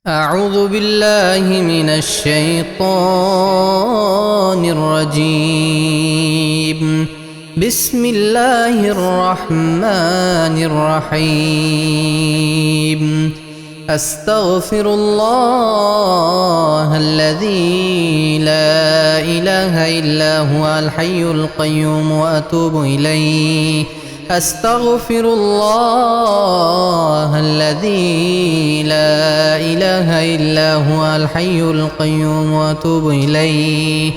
أعوذ بالله من الشيطان الرجيم. بسم الله الرحمن الرحيم. أستغفر الله الذي لا إله إلا هو الحي القيوم وأتوب إليه. أستغفر الله الذي لا إله إلا هو الحي القيوم وأتوب إليه.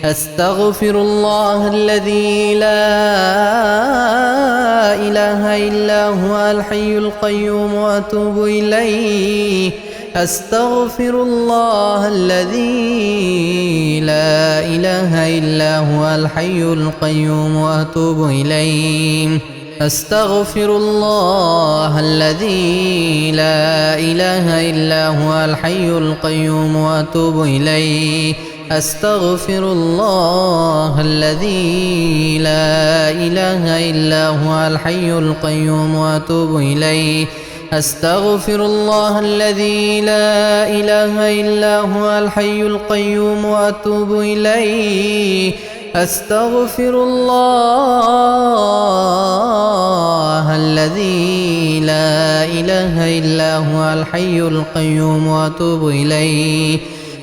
أستغفر الله الذي لا إله إلا هو الحي القيوم وأتوب إليه. أستغفر الله الذي لا إله إلا هو الحي القيوم وأتوب إليه. أستغفر الله الذي لا إله إلا هو الحي القيوم وأتوب إليه. أستغفر الله الذي لا إله إلا هو الحي القيوم وأتوب إليه. أستغفر الله الذي لا إله إلا هو الحي القيوم وأتوب إليه. أستغفر الله الذي لا إله إلا هو الحي القيوم وأتوب إليه.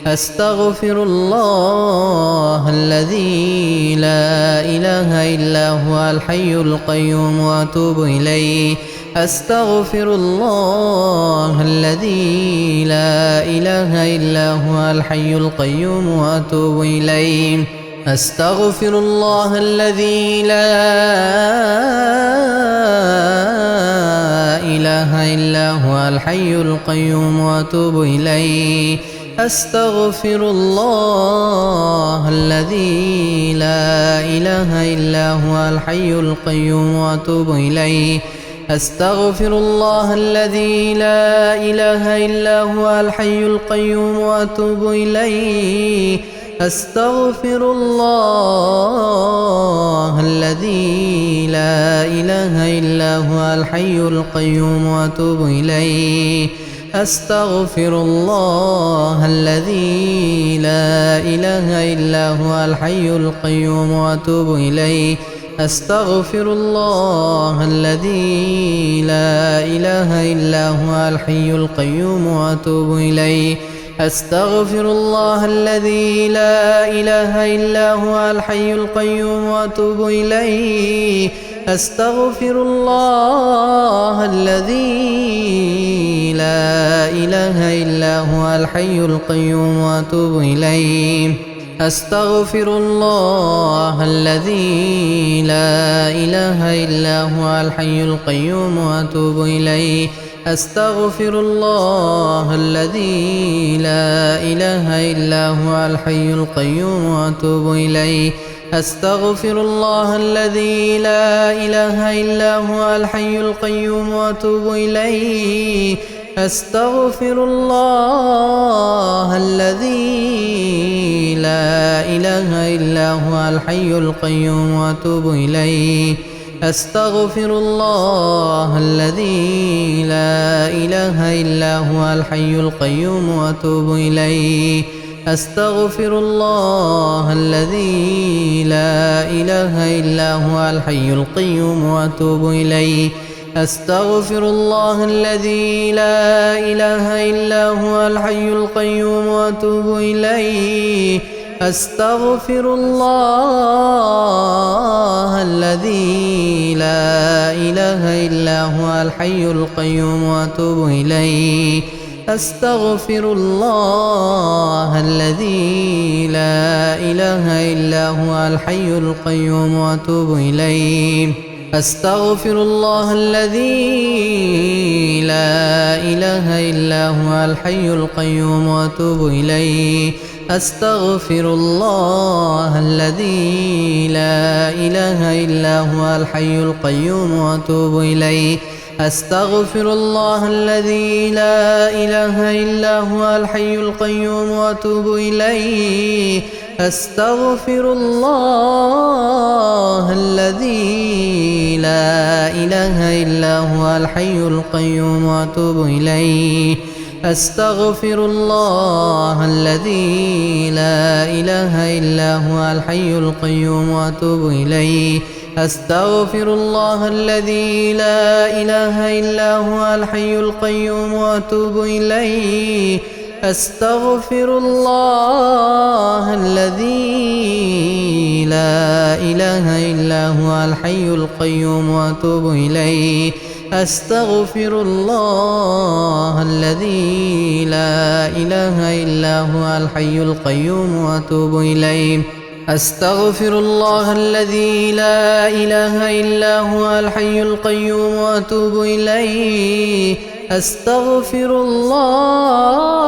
أستغفر الله الذي لا إله إلا هو الحي القيوم وأتوب إليه. أستغفر الله الذي لا إله إلا هو الحي القيوم وأتوب إليه. أستغفر الله الذي لا إله إلا هو الحي القيوم وأتوب إليه. أستغفر الله الذي لا إله إلا هو الحي القيوم وأتوب إليه. أستغفر الله الذي لا إله إلا هو الحي القيوم وأتوب إليه. أستغفر الله الذي لا إله إلا هو الحي القيوم وأتوب إليه. أستغفر الله الذي لا إله إلا هو الحي القيوم وأتوب إليه. أستغفر الله الذي لا إله إلا هو الحي القيوم وأتوب إليه. أستغفر الله الذي لا إله إلا هو الحي القيوم وأتوب إليه. أستغفر الله الذي لا إله إلا هو الحي القيوم وأتوب إليه. أستغفر الله الذي لا إله إلا هو الحي القيوم وأتوب إليه. أستغفر الله الذي لا إله إلا هو الحي القيوم وأتوب إليه. أستغفر الله الذي لا إله إلا هو الحي القيوم وأتوب إليه. أستغفر الله الذي لا إله إلا هو الحي القيوم وأتوب إليه. أستغفر الله الذي لا إله إلا هو الحي القيوم وأتوب إليه. أستغفر الله الذي لا إله إلا هو الحي القيوم وأتوب إليه. أستغفر الله الذي لا إله إلا هو الحي القيوم وأتوب إليه. أستغفر الله الذي لا إله إلا هو الحي القيوم وأتوب إليه. أستغفر الله الذي لا إله إلا هو الحي القيوم وأتوب إليه. أستغفر الله الذي لا إله إلا هو الحي القيوم وأتوب إليه. أستغفر الله الذي لا إله إلا هو الحي القيوم وأتوب إليه. أستغفر الله الذي لا إله إلا هو الحي القيوم وأتوب إليه. أستغفر الله الذي لا إله إلا هو الحي القيوم وأتوب إليه. أستغفر الله الذي لا إله إلا هو الحي القيوم وأتوب إليه. أستغفر الله الذي لا إله إلا هو الحي القيوم وأتوب إليه. أستغفر الله الذي لا إله إلا هو الحي القيوم وأتوب إليه. أستغفر الله الذي لا إله إلا هو الحي القيوم وأتوب إليه. أستغفر الله الذي لا إله إلا هو الحي القيوم وأتوب إليه. أستغفر الله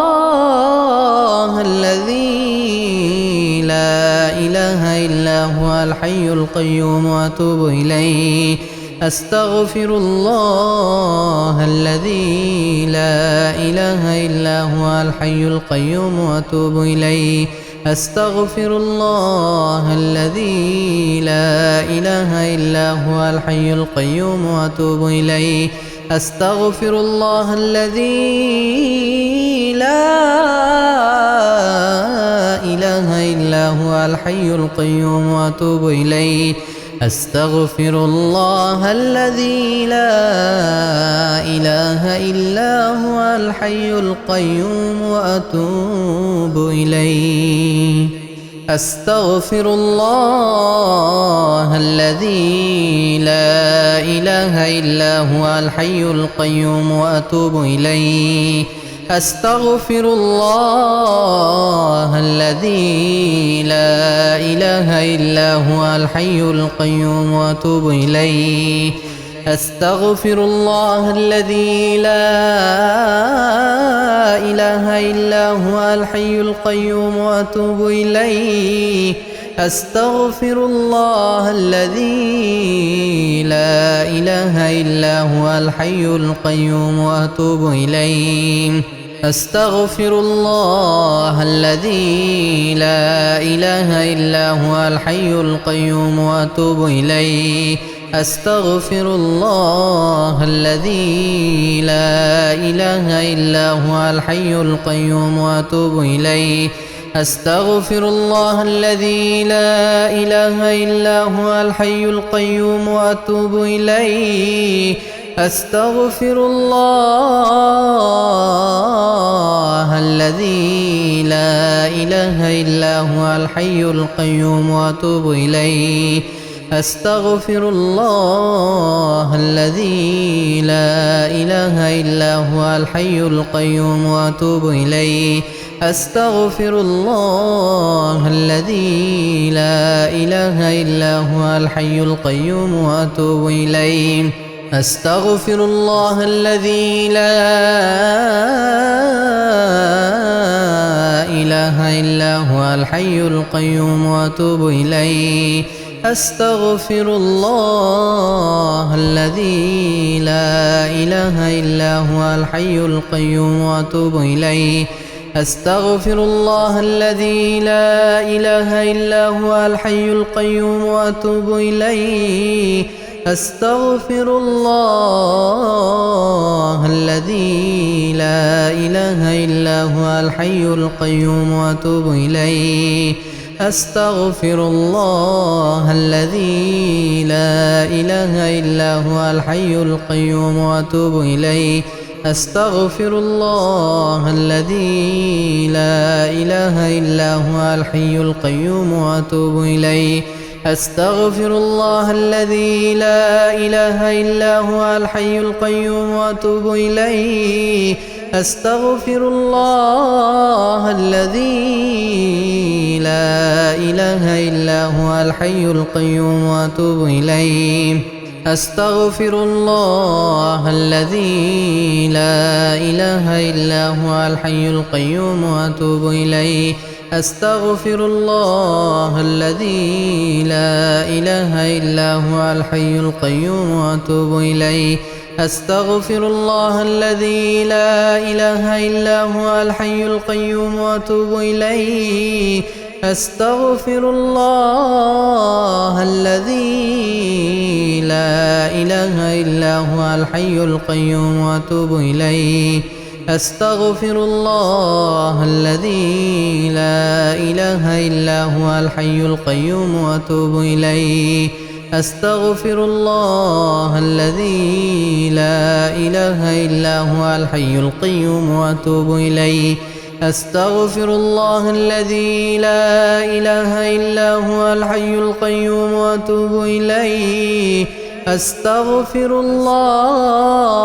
الذي لا إله إلا هو الحي القيوم وأتوب إليه. أستغفر الله الذي لا إله إلا هو الحي القيوم وأتوب إليه. أستغفر الله الذي لا إله إلا هو الحي القيوم وأتوب إليه. أستغفر الله الذي لا إله إلا هو الحي القيوم وأتوب إليه. أستغفر الله الذي لا إله إلا هو الحي القيوم وأتوب إليه. أستغفر الله الذي لا إله إلا هو الحي القيوم وأتوب إليه. أستغفر الله الذي لا إله إلا هو الحي القيوم وأتوب إليه. أستغفر الله الذي لا إله إلا هو الحي القيوم وأتوب إليه. أستغفر الله الذي لا إله إلا هو الحي القيوم وأتوب إليه. أستغفر الله الذي لا إله إلا هو الحي القيوم وأتوب إليه. أستغفر الله الذي لا إله إلا هو الحي القيوم وأتوب إليه. أستغفر الله الذي لا إله إلا هو الحي القيوم وأتوب إليه. أستغفر الله الذي لا إله إلا هو الحي القيوم وأتوب إليه. أستغفر الله الذي لا إله إلا هو الحي القيوم وأتوب إليه. أستغفر الله الذي لا إله إلا هو الحي القيوم وأتوب إليه. أستغفر الله الذي لا إله إلا هو الحي القيوم وأتوب إليه. أستغفر الله الذي لا إله إلا هو الحي القيوم وأتوب إليه. أستغفر الله الذي لا إله إلا هو الحي القيوم وأتوب إليه. أستغفر الله الذي لا إله إلا هو الحي القيوم وأتوب إليه. أستغفر الله الذي لا إله إلا هو الحي القيوم وأتوب إليه. أستغفر الله الذي لا إله إلا هو الحي القيوم وأتوب إليه. أستغفر الله الذي لا إله إلا هو الحي القيوم وأتوب إليه. أستغفر الله الذي لا إله إلا هو الحي القيوم وأتوب إليه. أستغفر الله الذي لا إله إلا هو الحي القيوم وأتوب إليه. أستغفر الله الذي لا إله إلا هو الحي القيوم وأتوب إليه. أستغفر الله الذي لا إله إلا هو الحي القيوم وأتوب إليه. أستغفر الله الذي لا إله إلا هو الحي القيوم وأتوب إليه. أستغفر الله الذي لا إله إلا هو الحي القيوم وأتوب إليه أستغفر الله الذي لا إله إلا هو الحي القيوم وأتوب إليه أستغفر الله الذي لا إله إلا هو الحي القيوم وأتوب إليه أستغفر الله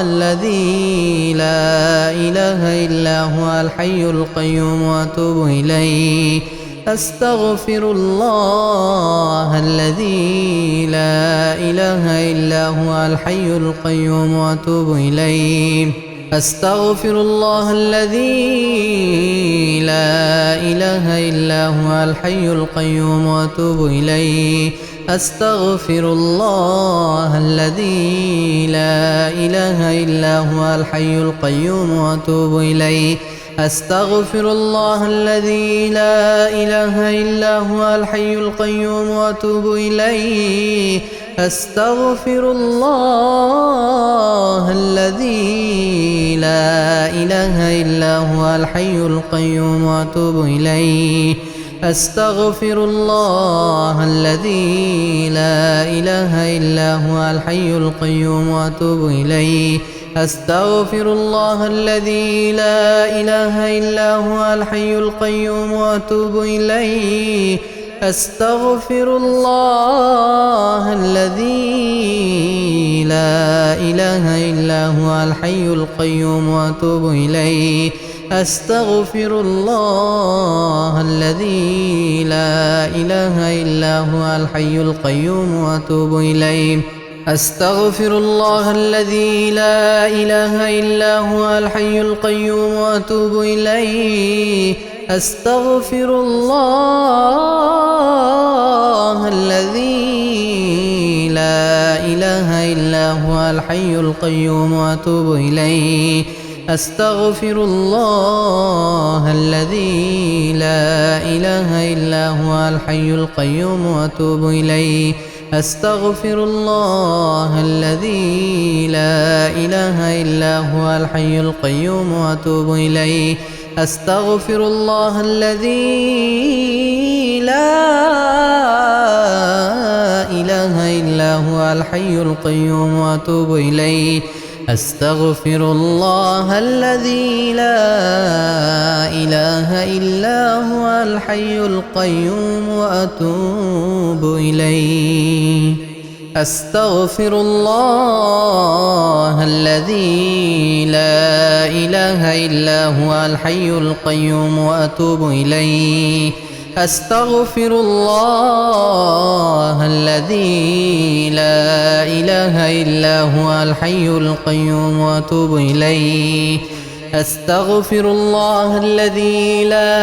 الذي لا إله إلا هو الحي القيوم وأتوب إليه أستغفر الله الذي لا إله إلا هو الحي القيوم وأتوب إليه أستغفر الله الذي لا إله إلا هو الحي القيوم وأتوب إليه أستغفر الله الذي لا إله إلا هو الحي القيوم وأتوب إليه أستغفر الله الذي لا إله إلا هو الحي القيوم وأتوب إليه أستغفر الله الذي لا إله إلا هو الحي القيوم وأتوب إليه أستغفر الله الذي لا إله إلا هو الحي القيوم وأتوب إليه أستغفر الله الذي لا إله إلا هو الحي القيوم وأتوب إليه أستغفر الله الذي لا إله إلا هو الحي القيوم وأتوب إليه أستغفر الله الذي لا إله إلا هو الحي القيوم وأتوب إليه أستغفر الله الذي لا إله إلا هو الحي القيوم وأتوب إليه أستغفر الله الذي لا إله إلا هو الحي القيوم وأتوب إليه أستغفر الله الذي لا إله إلا هو الحي القيوم وأتوب إليه أستغفر الله الذي لا إله إلا هو الحي القيوم وأتوب إليه أستغفر الله الذي لا إله إلا هو الحي القيوم وأتوب إليه أستغفر الله الذي لا إله إلا هو الحي القيوم وأتوب إليه أستغفر الله الذي لا إله إلا هو الحي القيوم وأتوب إليه أستغفر الله الذي لا إله إلا هو الحي القيوم وأتوب إليه أستغفر الله الذي لا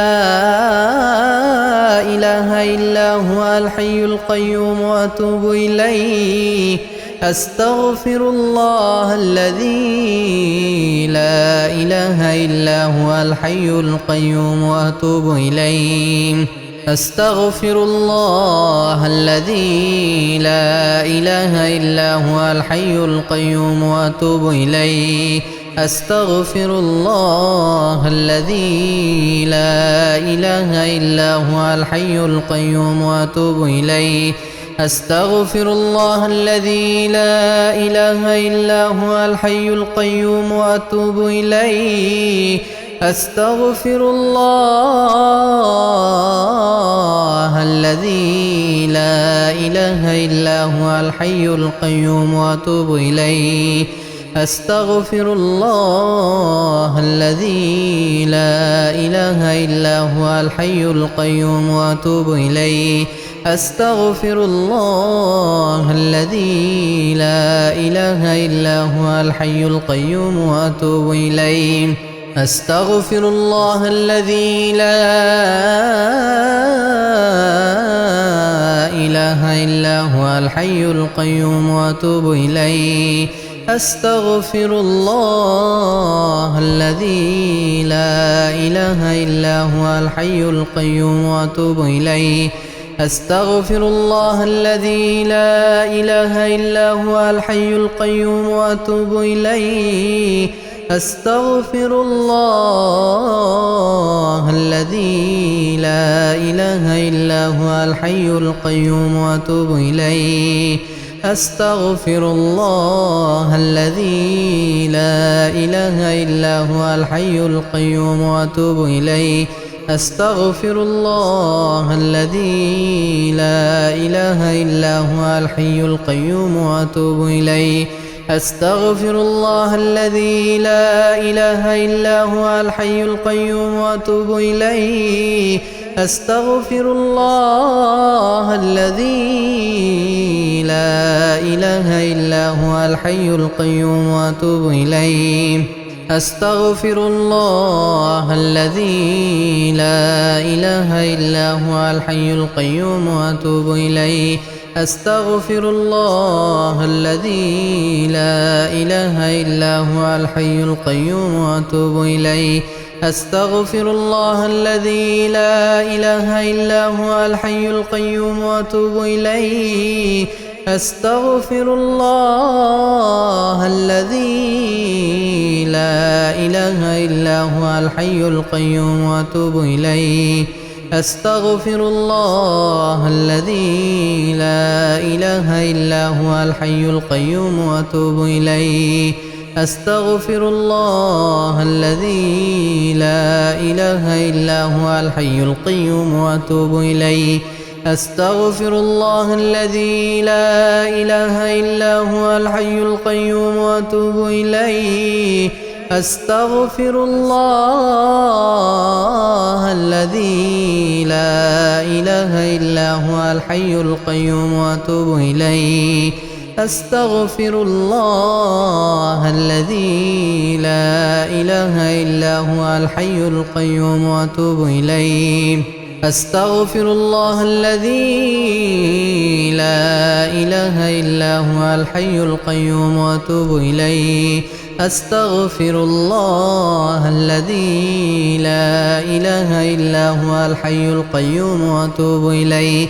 إله إلا هو الحي القيوم وأتوب إليه أستغفر الله الذي لا إله إلا هو الحي القيوم وأتوب إليه أستغفر الله الذي لا إله إلا هو الحي القيوم وأتوب إليه أستغفر الله الذي لا إله إلا هو الحي القيوم وأتوب إليه أستغفر الله الذي لا إله إلا هو الحي القيوم وأتوب إليه أستغفر الله الذي لا إله إلا هو الحي القيوم وأتوب إليه أستغفر الله الذي لا إله إلا هو الحي القيوم وأتوب إليه أستغفر الله الذي لا إله إلا هو الحي القيوم وأتوب إليه أستغفر الله الذي لا إله إلا هو الحي القيوم وأتوب إليه أستغفر الله الذي لا إله إلا هو الحي القيوم وأتوب إليه أستغفر الله الذي لا إله إلا هو الحي القيوم وأتوب إليه أستغفر الله الذي لا إله إلا هو الحي القيوم وأتوب إليه أستغفر الله الذي لا إله إلا هو الحي القيوم وأتوب إليه أستغفر الله الذي لا إله إلا هو الحي القيوم وأتوب إليه أستغفر الله الذي لا إله إلا هو الحي القيوم وأتوب إليه أستغفر الله الذي لا إله إلا هو الحي القيوم وأتوب إليه أستغفر الله الذي لا إله إلا هو الحي القيوم وأتوب إليه أستغفر الله الذي لا إله إلا هو الحي القيوم وأتوب إليه أستغفر الله الذي لا إله إلا هو الحي القيوم وأتوب إليه أستغفر الله الذي لا إله إلا هو الحي القيوم وأتوب إليه أستغفر الله الذي لا إله إلا هو الحي القيوم وأتوب إليه أستغفر الله الذي لا إله إلا هو الحي القيوم وأتوب إليه أستغفر الله الذي لا إله إلا هو الحي القيوم وأتوب إليه أستغفر الله الذي لا إله إلا هو الحي القيوم وأتوب إليه أستغفر الله الذي لا إله إلا هو الحي القيوم وأتوب إليه أستغفر الله الذي لا إله إلا هو الحي القيوم وأتوب إليه أستغفر الله الذي لا إله إلا هو الحي القيوم وأتوب إليه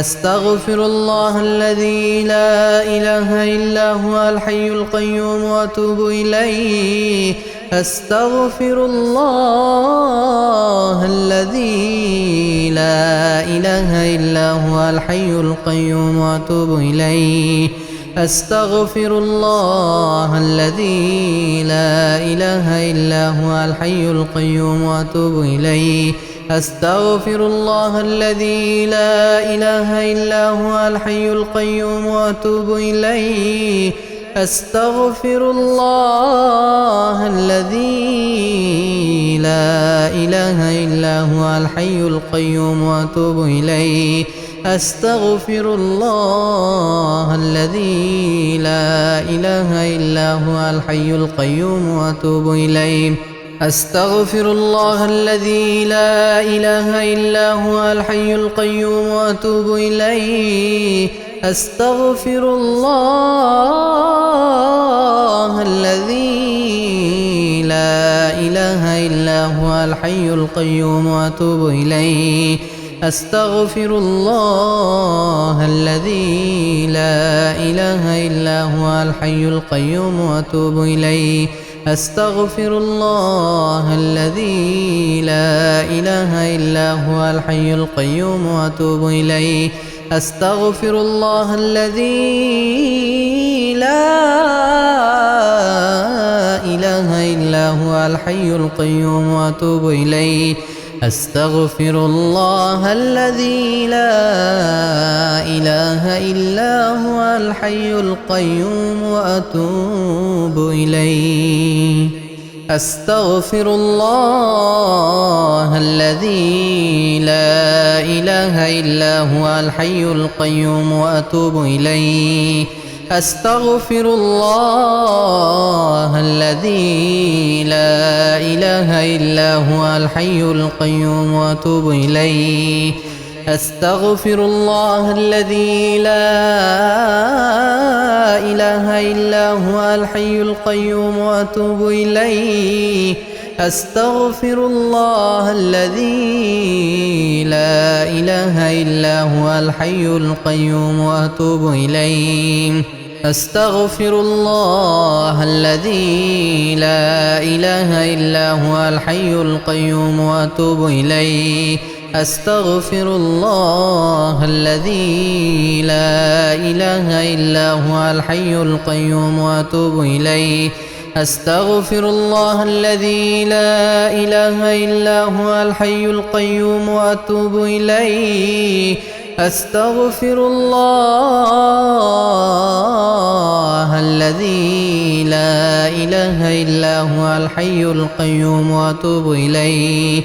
أستغفر الله الذي لا إله إلا هو الحي القيوم وأتوب إليه أستغفر الله الذي لا إله إلا هو الحي القيوم وأتوب إليه أستغفر الله الذي لا إله إلا هو الحي القيوم وأتوب إليه أستغفر الله الذي لا إله إلا هو الحي القيوم وأتوب إليه أستغفر الله الذي لا إله إلا هو الحي القيوم وأتوب إليه أستغفر الله الذي لا إله إلا هو الحي القيوم وأتوب إليه أستغفر الله الذي لا إله إلا هو الحي القيوم وأتوب إليه أستغفر الله الذي لا إله إلا هو الحي القيوم وأتوب إليه أستغفر الله الذي لا إله إلا هو الحي القيوم وأتوب إليه أستغفر الله الذي لا إله إلا هو الحي القيوم وأتوب إليه أستغفر الله الذي لا إله إلا هو الحي القيوم وأتوب إليه أستغفر الله الذي لا إله إلا هو الحي القيوم وأتوب إليه أستغفر الله الذي لا إله إلا هو الحي القيوم وأتوب إليه أستغفر الله الذي لا إله إلا هو الحي القيوم وأتوب إليه أستغفر الله الذي لا إله إلا هو الحي القيوم وأتوب إليه أستغفر الله الذي لا إله إلا هو الحي القيوم وأتوب إليه أستغفر الله الذي لا إله إلا هو الحي القيوم وأتوب إليه أستغفر الله الذي لا إله إلا هو الحي القيوم وأتوب إليه أستغفر الله الذي لا إله إلا هو الحي القيوم وأتوب إليه أستغفر الله الذي لا إله إلا هو الحي القيوم وأتوب إليه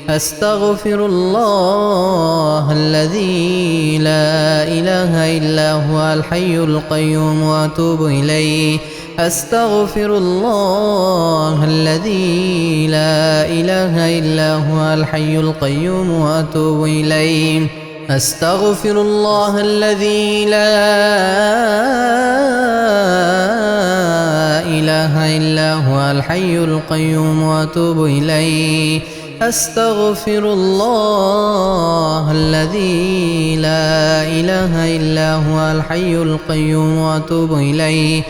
أستغفر الله الذي لا إله إلا هو الحي القيوم وأتوب إليه أستغفر الله الذي لا إله إلا هو الحي القيوم وأتوب إليه أستغفر الله الذي لا إله إلا هو الحي القيوم وأتوب إليه أستغفر الله الذي لا إله إلا هو الحي القيوم وأتوب إليه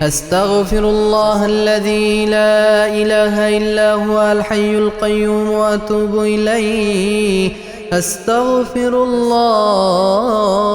أستغفر الله الذي لا إله إلا هو الحي القيوم وأتوب إليه أستغفر الله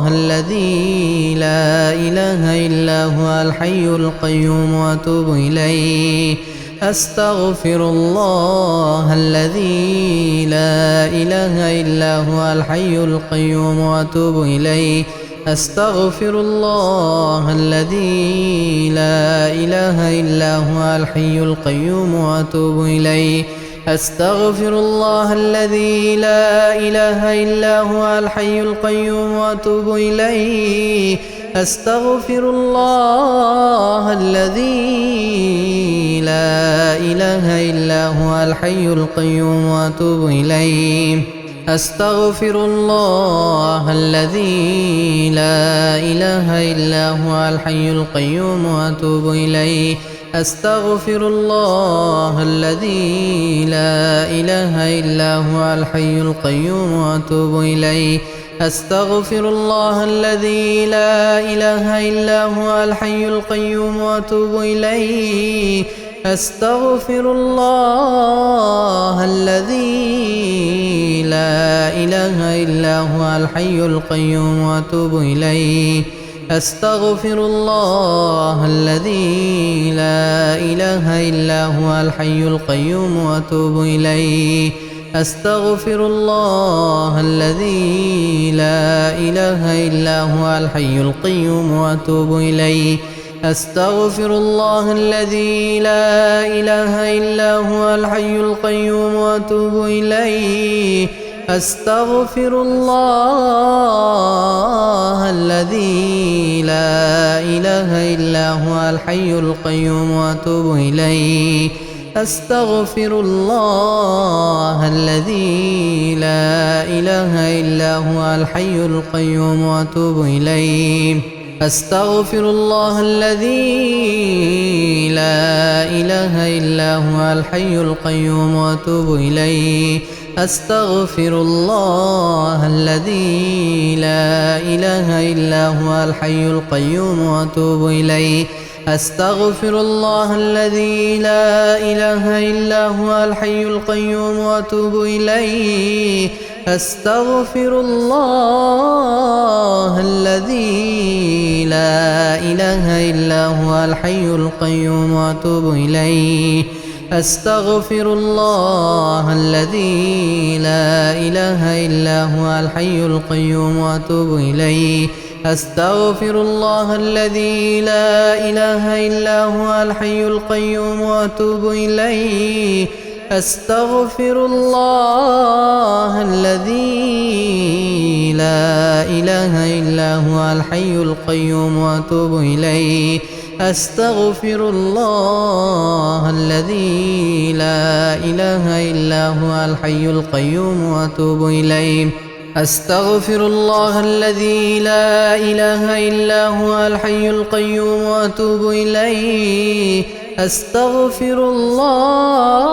الذي لا إله إلا هو الحي القيوم وأتوب إليه أستغفر الله الذي لا إله إلا هو الحي القيوم وأتوب إليه أستغفر الله الذي لا إله إلا هو الحي القيوم وأتوب إليه أستغفر الله الذي لا إله إلا هو الحي القيوم وأتوب إليه أستغفر الله الذي لا إله إلا هو الحي القيوم وأتوب إليه أستغفر الله الذي لا إله إلا هو الحي القيوم وأتوب إليه أستغفر الله الذي لا إله إلا هو الحي القيوم وأتوب إليه أستغفر الله الذي لا إله إلا هو الحي القيوم وأتوب إليه أستغفر الله الذي لا إله إلا هو الحي القيوم وأتوب إليه أستغفر الله الذي لا إله إلا هو الحي القيوم وأتوب إليه أستغفر الله الذي لا إله إلا هو الحي القيوم وأتوب إليه أستغفر الله الذي لا إله إلا هو الحي القيوم وأتوب إليه أستغفر الله الذي لا إله إلا هو الحي القيوم وأتوب إليه أستغفر الله الذي لا إله إلا هو الحي القيوم وأتوب إليه أستغفر الله الذي لا إله إلا هو الحي القيوم وأتوب إليه أستغفر الله الذي لا إله إلا هو الحي القيوم وأتوب إليه أستغفر الله الذي لا إله إلا هو الحي القيوم وأتوب إليه أستغفر الله الذي لا إله إلا هو الحي القيوم وأتوب إليه أستغفر الله الذي لا إله إلا هو الحي القيوم وأتوب إليه أستغفر الله الذي لا إله إلا هو الحي القيوم وأتوب إليه أستغفر الله الذي لا إله إلا هو الحي القيوم وأتوب إليه أستغفر الله الذي لا إله إلا هو الحي القيوم وأتوب إليه أستغفر الله الذي لا إله إلا هو الحي القيوم وأتوب إليه أستغفر الله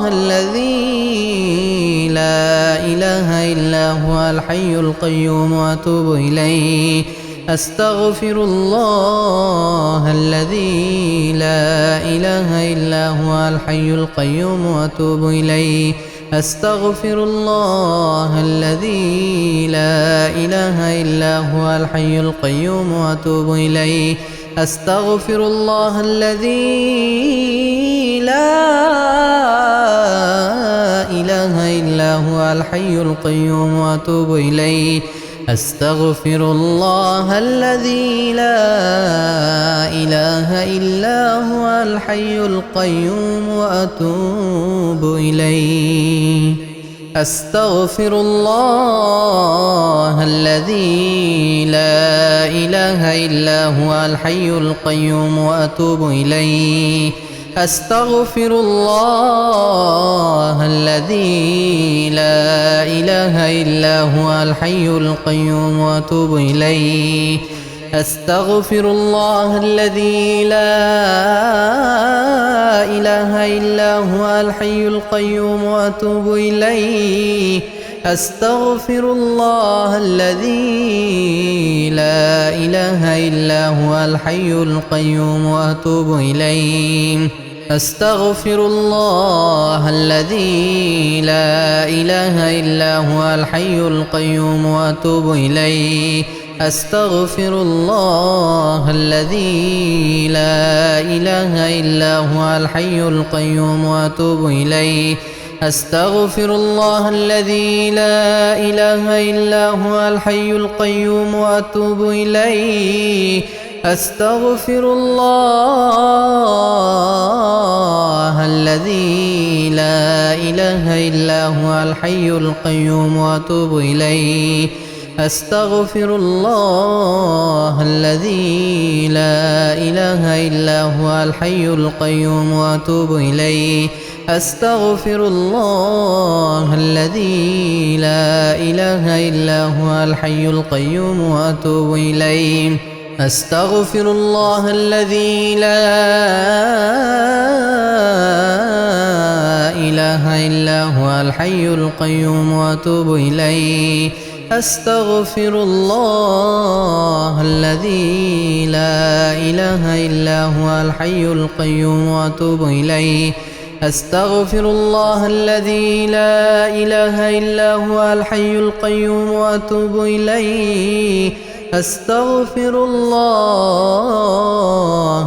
الذي لا إله إلا هو الحي القيوم وأتوب إليه أستغفر الله الذي لا إله إلا هو الحي القيوم وأتوب إليه أستغفر الله الذي لا إله إلا هو الحي القيوم وأتوب إليه أستغفر الله الذي لا إله إلا هو الحي القيوم وأتوب إليه أستغفر الله الذي لا إله إلا هو الحي القيوم وأتوب إليه أستغفر الله الذي لا إله إلا هو الحي القيوم وأتوب إليه أستغفر الله الذي لا إله إلا هو الحي القيوم وأتوب إليه أستغفر الله الذي لا إله إلا هو الحي القيوم وأتوب إليه أستغفر الله الذي لا إله إلا هو الحي القيوم وأتوب إليه أستغفر الله الذي لا إله إلا هو الحي القيوم وأتوب إليه أستغفر الله الذي لا إله إلا هو الحي القيوم وأتوب إليه أستغفر الله الذي لا إله إلا هو الحي القيوم وأتوب إليه أستغفر الله الذي لا إله إلا هو الحي القيوم وأتوب إليه أستغفر الله الذي لا إله إلا هو الحي القيوم وأتوب إليه أستغفر الله الذي لا إله إلا هو الحي القيوم وأتوب إليه أستغفر الله الذي لا إله إلا هو الحي القيوم وأتوب إليه أستغفر الله الذي لا إله إلا هو الحي القيوم وأتوب إليه أستغفر الله الذي لا إله إلا هو الحي القيوم وأتوب إليه أستغفر الله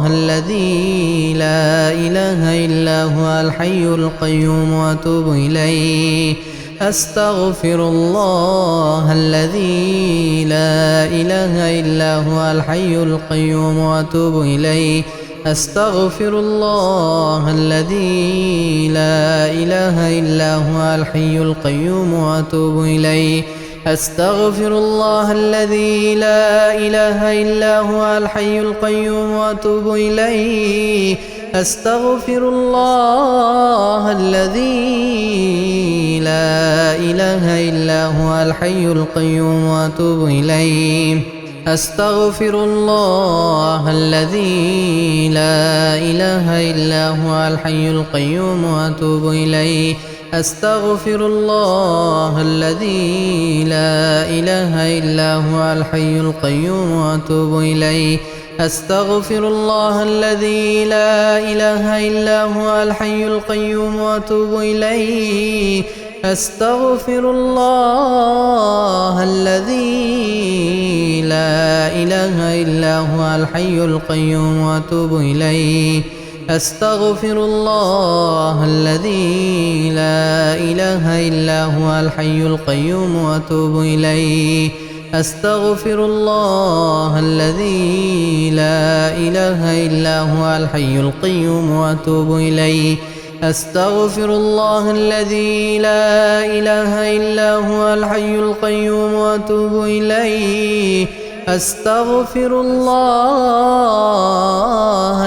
الذي لا إله إلا هو الحي القيوم وأتوب إليه أستغفر الله الذي لا إله إلا هو الحي القيوم وأتوب إليه أستغفر الله الذي لا إله إلا هو الحي القيوم وأتوب إليه أستغفر الله الذي لا إله إلا هو الحي القيوم وأتوب إليه أستغفر الله الذي لا إله إلا هو الحي القيوم وأتوب إليه أستغفر الله الذي لا إله إلا هو الحي القيوم وأتوب إليه أستغفر الله الذي لا إله إلا هو الحي القيوم وأتوب إليه أستغفر الله الذي لا إله إلا هو الحي القيوم وأتوب إليه أستغفر الله الذي لا إله إلا هو الحي القيوم وأتوب إليه أستغفر الله الذي لا إله إلا هو الحي القيوم وأتوب إليه أستغفر الله الذي لا إله إلا هو الحي القيوم وأتوب إليه أستغفر الله الذي لا إله إلا هو الحي القيوم وأتوب إليه أستغفر الله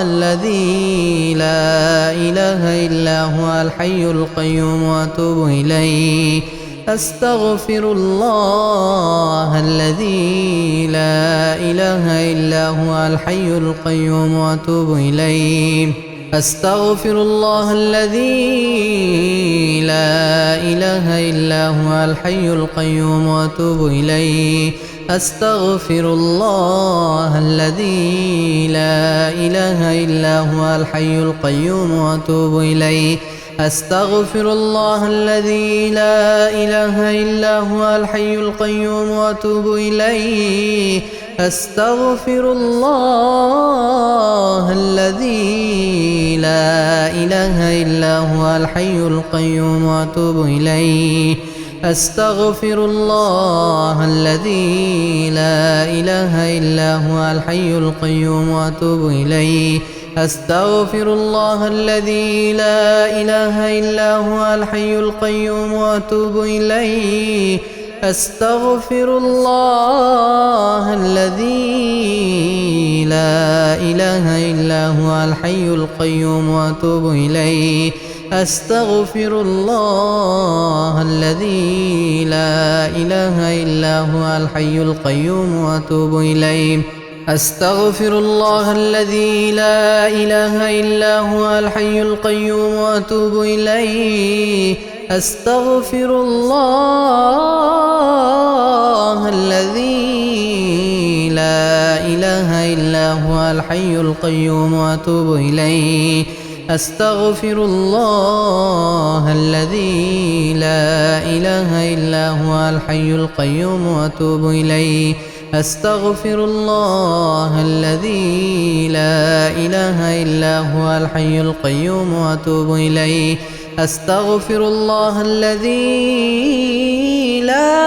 الذي لا إله إلا هو الحي القيوم وأتوب إليه أستغفر الله الذي لا إله إلا هو الحي القيوم وأتوب إليه أستغفر الله الذي لا إله إلا هو الحي القيوم وأتوب إليه أستغفر الله الذي لا إله إلا هو الحي القيوم وأتوب إليه. أستغفر الله الذي لا إله إلا هو الحي القيوم وأتوب إليه. أستغفر الله الذي لا إله إلا هو الحي القيوم وأتوب إليه. أستغفر الله الذي لا إله إلا هو الحي القيوم وأتوب إليه. أستغفر الله الذي لا إله إلا هو الحي القيوم وأتوب إليه. أستغفر الله الذي لا إله إلا هو الحي القيوم وأتوب إليه. أستغفر الله الذي لا إله إلا هو الحي القيوم وأتوب إليه. أستغفر الله الذي لا إله إلا هو الحي القيوم وأتوب إليه. أستغفر الله الذي لا إله إلا هو الحي القيوم وأتوب إليه. أستغفر الله الذي لا إله إلا هو الحي القيوم وأتوب إليه. أستغفر الله الذي لا إله إلا هو الحي القيوم وأتوب إليه. أستغفر الله الذي لا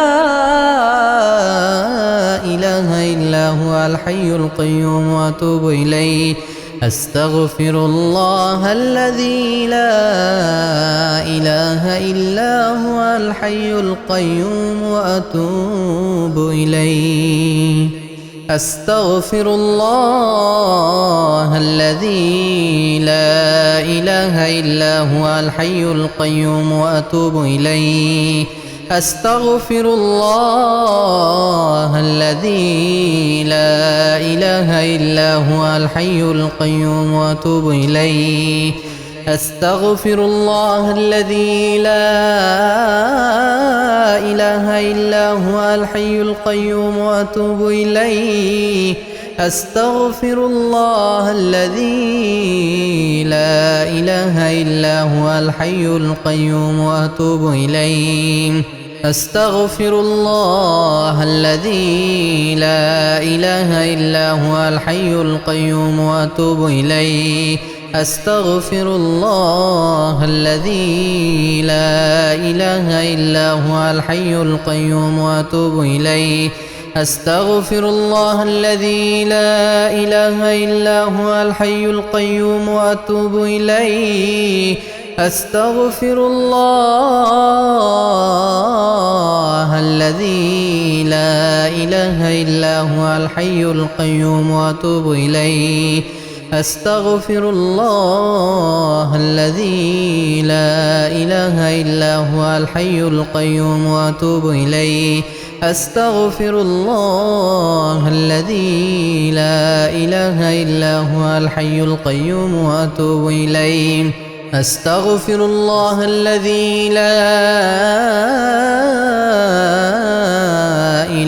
إله إلا هو الحي القيوم وأتوب إليه. أستغفر الله الذي لا إله إلا هو الحي القيوم وأتوب إليه. أستغفر الله الذي لا إله إلا هو الحي القيوم وأتوب إليه. أستغفر الله الذي لا إله إلا هو الحي القيوم وأتوب إليه. أستغفر الله الذي لا إله إلا هو الحي القيوم وأتوب إليه. أستغفر الله الذي لا إله إلا هو الحي القيوم وأتوب إليه. أستغفر الله الذي لا إله إلا هو الحي القيوم وأتوب إليه. أستغفر الله الذي لا إله إلا هو الحي القيوم وأتوب إليه. أستغفر الله الذي لا إله إلا هو الحي القيوم وأتوب إليه. أستغفر الله الذي لا إله إلا هو الحي القيوم وأتوب إليه. أستغفر الله الذي لا إله إلا هو الحي القيوم وأتوب إليه. أستغفر الله الذي لا إله إلا هو الحي القيوم وأتوب إليه. أستغفر الله الذي لا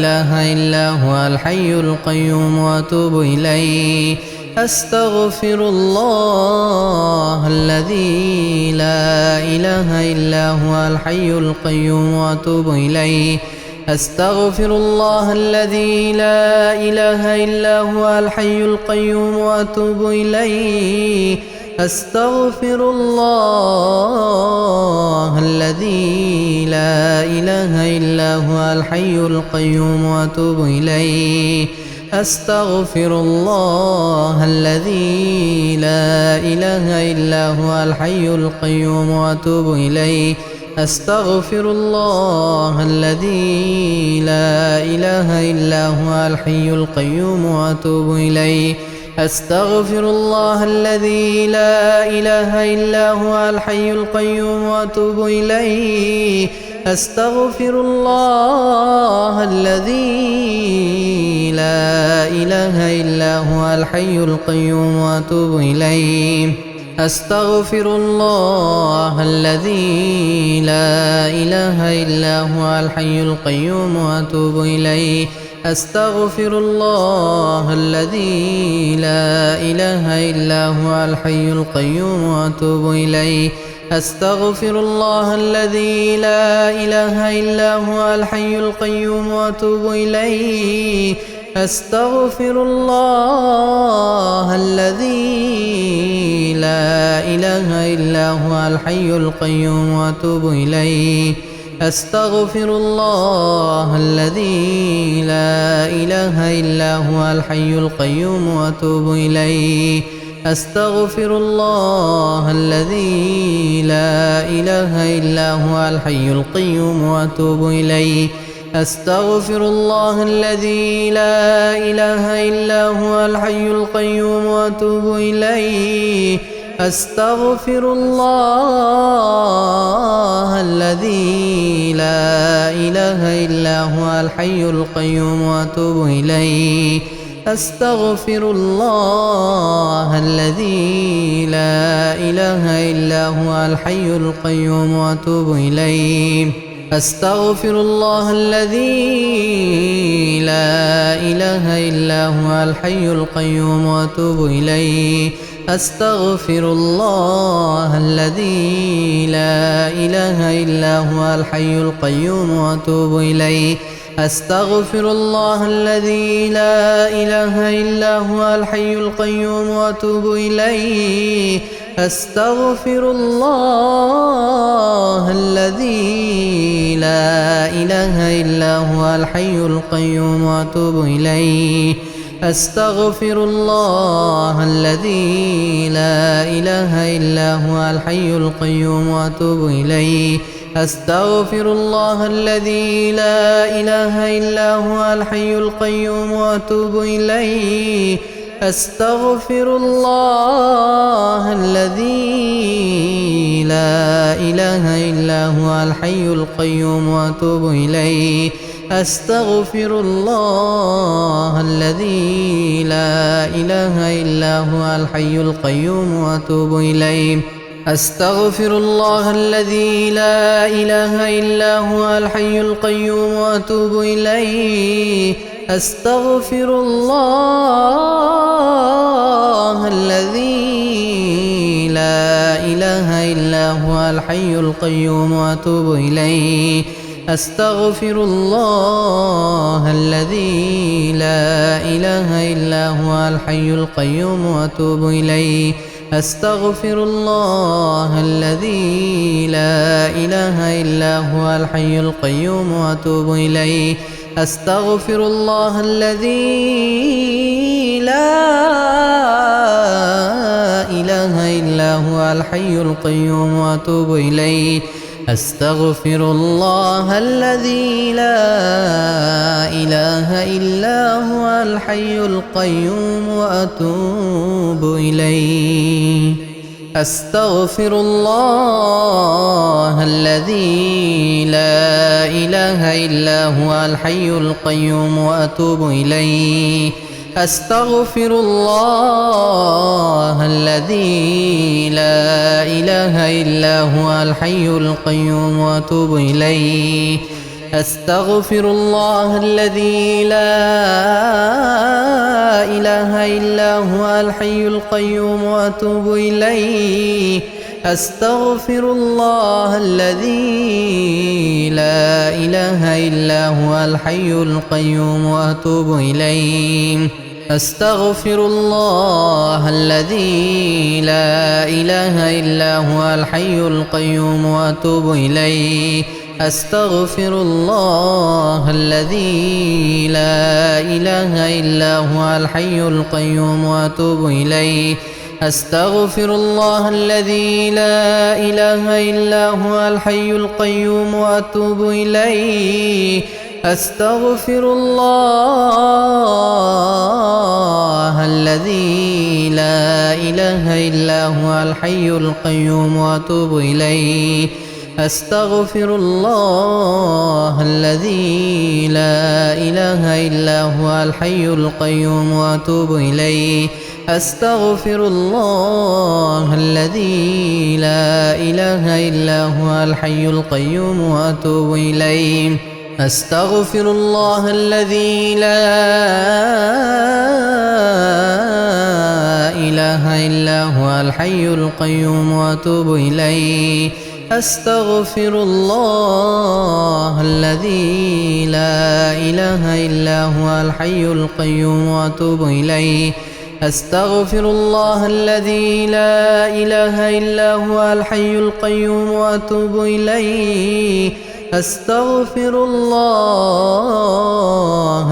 إله إلا هو الحي القيوم وأتوب إليه. أستغفر الله الذي لا إله إلا هو الحي القيوم وأتوب إليه. أستغفر الله الذي لا إله إلا هو الحي القيوم وأتوب إليه. أستغفر الله الذي لا إله إلا هو الحي القيوم وأتوب إليه. أستغفر الله الذي لا إله إلا هو الحي القيوم وأتوب إليه. أستغفر الله الذي لا إله إلا هو الحي القيوم وأتوب إليه. أستغفر الله الذي لا إله إلا هو الحي القيوم وأتوب إليه. أستغفر الله الذي لا إله إلا هو الحي القيوم وأتوب إليه. أستغفر الله الذي لا إله إلا هو الحي القيوم وأتوب إليه. أستغفر الله الذي لا إله إلا هو الحي القيوم وأتوب إليه أستغفر الله الذي لا إله إلا هو الحي القيوم وأتوب إليه أستغفر الله الذي لا إله إلا هو الحي القيوم وأتوب إليه أستغفر الله الذي لا إله إلا هو الحي القيوم وأتوب إليه أستغفر الله الذي لا إله إلا هو الحي القيوم وأتوب إليه أستغفر الله الذي لا إله إلا هو الحي القيوم وأتوب إليه أستغفر الله الذي لا إله إلا هو الحي القيوم وأتوب إليه أستغفر الله الذي لا إله إلا هو الحي القيوم وأتوب إليه أستغفر الله الذي لا إله إلا هو الحي القيوم وأتوب إليه أستغفر الله الذي لا إله إلا هو الحي القيوم وأتوب إليه أستغفر الله الذي لا إله إلا هو الحي القيوم وأتوب إليه أستغفر الله الذي لا إله إلا هو الحي القيوم وأتوب إليه أستغفر الله الذي لا إله إلا هو الحي القيوم وأتوب إليه أستغفر الله الذي لا إله إلا هو الحي القيوم وأتوب إليه أستغفر الله الذي لا إله إلا هو الحي القيوم وأتوب إليه أستغفر الله الذي لا إله إلا هو الحي القيوم وأتوب إليه أستغفر الله الذي لا إله إلا هو الحي القيوم وأتوب إليه أستغفر الله الذي لا إله إلا هو الحي القيوم وأتوب إليه أستغفر الله الذي لا إله إلا هو الحي القيوم وأتوب إليه أستغفر الله الذي لا إله إلا هو الحي القيوم وأتوب إليه أستغفر الله الذي لا إله إلا هو الحي القيوم وأتوب إليه أستغفر الله الذي لا إله إلا هو الحي القيوم وأتوب إليه أستغفر الله الذي لا إله إلا هو الحي القيوم وأتوب إليه أستغفر الله الذي لا إله إلا هو الحي القيوم وأتوب إليه أستغفر الله الذي لا إله إلا هو الحي القيوم وأتوب إليه أستغفر الله الذي لا إله إلا هو الحي القيوم وأتوب إليه أستغفر الله الذي لا إله إلا هو الحي القيوم وأتوب إليه أستغفر الله الذي لا إله إلا هو الحي القيوم وأتوب إليه أستغفر الله الذي لا إله إلا هو الحي القيوم وأتوب إليه أستغفر الله الذي لا إله إلا هو الحي القيوم وأتوب إليه أستغفر الله الذي لا إله إلا هو الحي القيوم وأتوب إليه أستغفر الله الذي لا إله إلا هو الحي القيوم وأتوب إليه أستغفر الله الذي لا إله إلا هو الحي القيوم وأتوب إليه أستغفر الله الذي لا إله إلا هو الحي القيوم وأتوب إليه أستغفر الله الذي لا إله إلا هو الحي القيوم وأتوب إليه أستغفر الله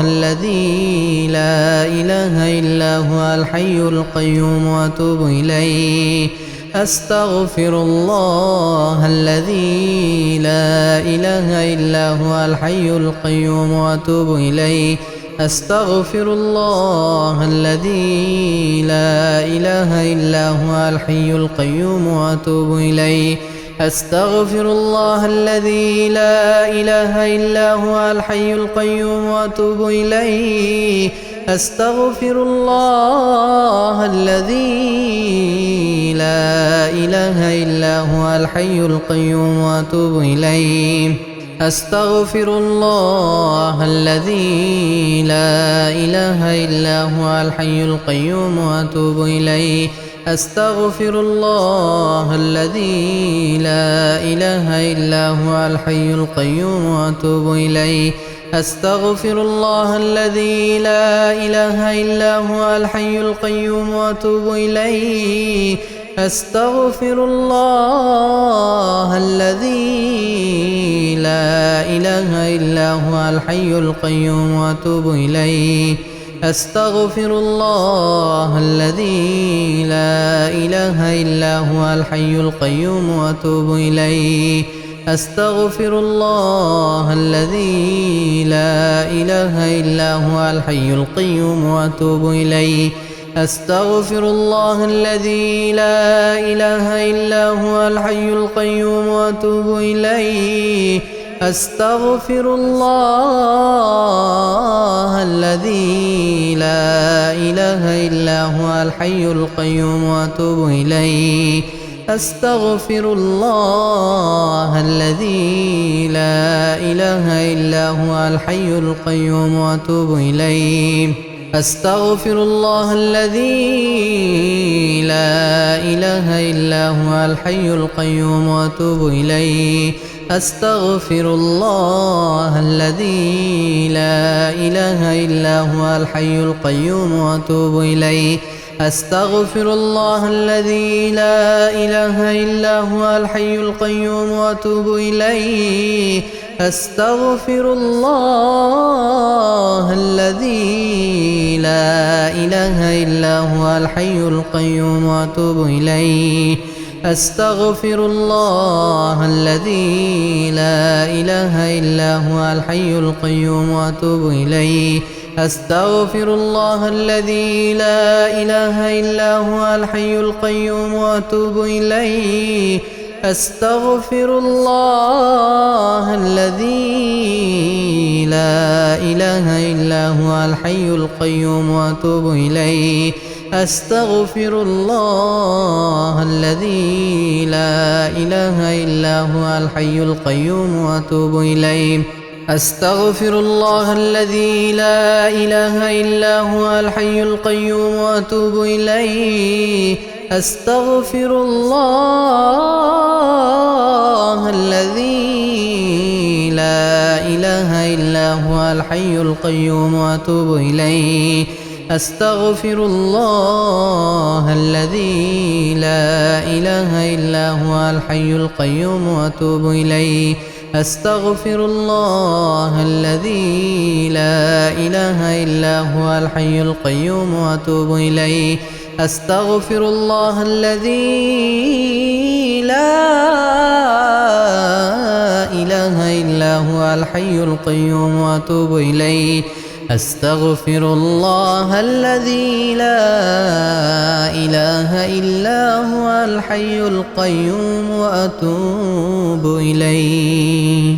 الذي لا إله إلا هو الحي القيوم وأتوب إليه أستغفر الله الذي لا إله إلا هو الحي القيوم وأتوب إليه أستغفر الله الذي لا إله إلا هو الحي القيوم وأتوب إليه أستغفر الله الذي لا إله إلا هو الحي القيوم وأتوب إليه أستغفر الله الذي لا إله إلا هو الحي القيوم وأتوب إليه أستغفر الله الذي لا إله إلا هو الحي القيوم وأتوب إليه أستغفر الله الذي لا إله إلا هو الحي القيوم وأتوب إليه أستغفر الله الذي لا إله إلا هو الحي القيوم وأتوب إليه أستغفر الله الذي لا إله إلا هو الحي القيوم وأتوب إليه أستغفر الله الذي لا إله إلا هو الحي القيوم وأتوب إليه أستغفر الله الذي لا إله إلا هو الحي القيوم وأتوب إليه أستغفر الله الذي لا إله إلا هو الحي القيوم وأتوب إليه أستغفر الله الذي لا إله إلا هو الحي القيوم وأتوب إليه أستغفر الله الذي لا إله إلا هو الحي القيوم وأتوب إليه أستغفر الله الذي لا إله إلا هو الحي القيوم وأتوب إليه أستغفر الله الذي لا إله إلا هو الحي القيوم وأتوب إليه أستغفر الله الذي لا إله إلا هو الحي القيوم وأتوب إليه أستغفر الله الذي لا إله إلا هو الحي القيوم وأتوب إليه أستغفر الله الذي لا إله إلا هو الحي القيوم وأتوب إليه أستغفر الله الذي لا إله إلا هو الحي القيوم وأتوب إليه أستغفر الله الذي لا إله إلا هو الحي القيوم وأتوب إليه أستغفر الله الذي لا إله إلا هو الحي القيوم وأتوب إليه أستغفر الله الذي لا إله إلا هو الحي القيوم وأتوب إليه أستغفر الله الذي لا إله إلا هو الحي القيوم وأتوب إليه أستغفر الله الذي لا إله إلا هو الحي القيوم وأتوب إليه أستغفر الله الذي لا إله إلا هو الحي القيوم وأتوب إليه أستغفر الله الذي لا إله إلا هو الحي القيوم وأتوب إليه أستغفر الله الذي لا إله إلا هو الحي القيوم وأتوب إليه.